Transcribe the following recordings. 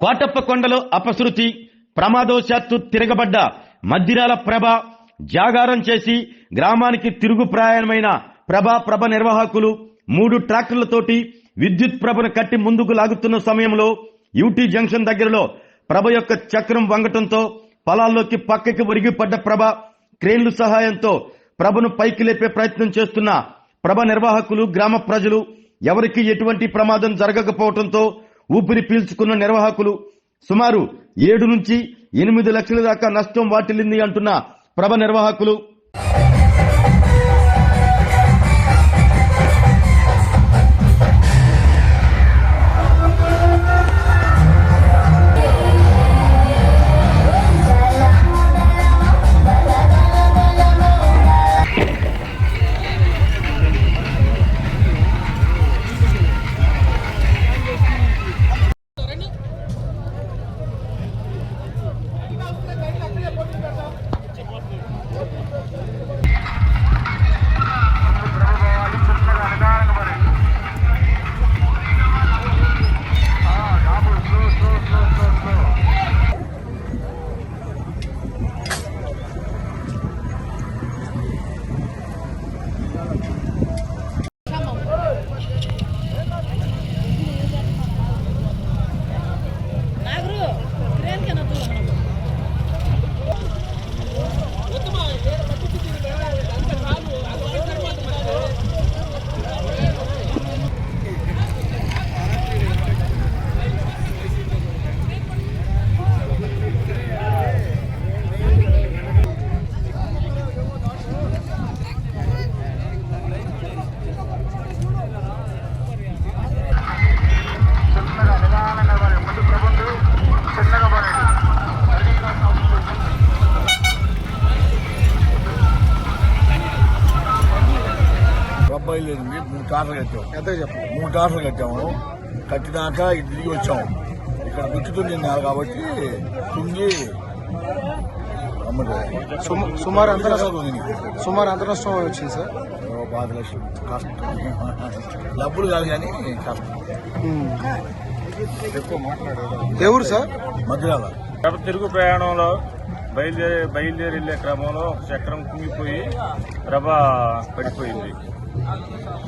కోటప్ప కొండలో అపశృతి, ప్రమాదవశాత్తు తిరగబడ్డ మద్దిరాల ప్రభ జాగారం చేసి గ్రామానికి తిరుగు ప్రయాణమైన ప్రభ నిర్వాహకులు 3 ట్రాక్టర్లతోటి విద్యుత్ ప్రభను కట్టి ముందుకు లాగుతున్న సమయంలో యూటీ జంక్షన్ దగ్గరలో ప్రభ యొక్క చక్రం వంగటంతో పొలాల్లోకి పక్కకి ఒరిగిపడ్డ ప్రభ క్రేన్లు సహాయంతో ప్రభను పైకి లేపే ప్రయత్నం చేస్తున్న ప్రభ నిర్వాహకులు, గ్రామ ప్రజలు ఎవరికి ఎటువంటి ప్రమాదం జరగకపోవడంతో ఊపిరి పీల్చుకున్న నిర్వాహకులు సుమారు 7 నుంచి 8 లక్షల దాకా నష్టం వాటిల్లింది అంటున్న ప్రభ నిర్వాహకులు బయలుదేరింది. 3 టార్లు కట్టాము. ఎంత చెప్పండి? 3 టార్లు కట్టాము. కట్టినాక ఇటు తిరిగి వచ్చాము. ఇక్కడ గుచ్చుతుంది కాబట్టి తుంగి సుమారు ఎంత నష్టం వచ్చింది సార్? 5 లక్షలు కష్టం. డబ్బులు కాదు కానీ కష్టం. ఎక్కువ మాట్లాడేది. ఎవరు సార్? మద్దిరాల. తిరుగు ప్రయాణంలో బయలుదేరి వెళ్లే క్రమంలో ఒక చక్రం కుంగిపోయి ప్రభ పడిపోయింది.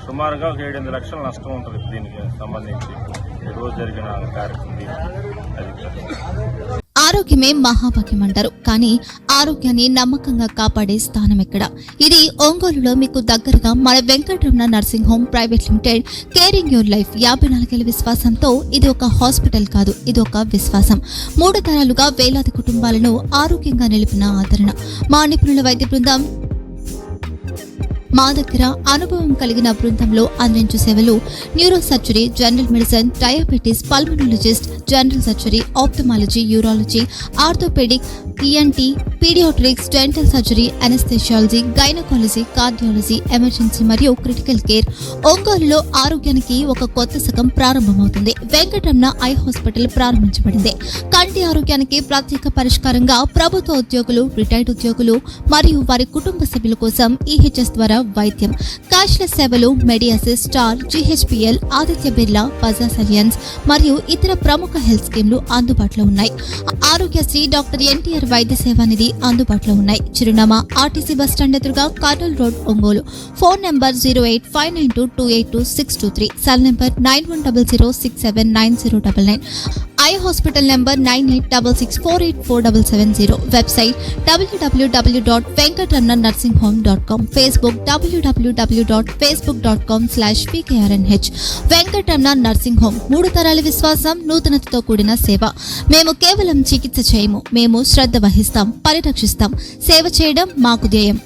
సుమారుగా 7-8 లక్షల నష్టం ఉంటుంది దీనికి సంబంధించి ఈ రోజు జరిగిన కార్యక్రమం. ఆరోగ్యమే మహాభాగ్యం అంటారు, కానీ ఆరోగ్యాన్ని నమ్మకంగా కాపాడే స్థానం ఎక్కడ? ఇది ఒంగోలులో మీకు దగ్గరగా మన Venkataramana nursing home private limited. Caring your life 54 ఏళ్ల విశ్వాసంతో ఇది ఒక హాస్పిటల్ కాదు, ఇది ఒక విశ్వాసం. 3 తరాలుగా వేలాది కుటుంబాలను ఆరోగ్యంగా నిలిపిన ఆదరణ. మా నిపుణుల వైద్య బృందం మా దగ్గర అనుభవం కలిగిన బృందంలో అందించే సేవలు neuro surgery, general medicine, diabetes, pulmonologist, general surgery, ophthalmology, urology, orthopaedic, ENT, paediatrics, dental surgery, anaesthesiology, gynaecology, cardiology, emergency మరియు క్రిటికల్ కేర్. ఒంగోలులో ఆరోగ్యానికి ఒక కొత్త శకం ప్రారంభమవుతుంది. వెంకటరమణ ఐ హాస్పిటల్ ప్రారంభించబడింది. కంటి ఆరోగ్యానికి ప్రత్యేక పరిష్కారంగా ప్రభుత్వ ఉద్యోగులు, రిటైర్డ్ ఉద్యోగులు మరియు వారి కుటుంబ సభ్యుల కోసం ఈహెచ్ఎస్ ద్వారా వైద్యం, క్యాష్లెస్ సేవలు, మెడియాసిస్, స్టార్, జీహెచ్పీఎల్, ఆదిత్య బిర్లా, బజాజ్ అలియన్స్ మరియు ఇతర ప్రముఖ హెల్త్ స్కీమ్లు అందుబాటులో ఉన్నాయి. ఆరోగ్యశ్రీ, డాక్టర్ ఎన్టీఆర్ వైద్య సేవా నిధి అందుబాటులో ఉన్నాయి. చిరునామా ఆర్టీసీ బస్టాండ్ ఎదురుగా, Kurnool road, Ongole. Phone number 08592282623, cell number 9100679099, eye hospital number 9866484770, website www.venkatramanarsinghome.com, Facebook www.facebook.com/pkrnh. Venkataramana nursing home, 3 తరాల విశ్వాసం, నూతనతతో కూడిన సేవ. మేము కేవలం చికిత్స చేయము, మేము శ్రద్ధ వహిస్తాం, పరిరక్షిస్తాం. సేవ చేయడం మాకు ధ్యేయం.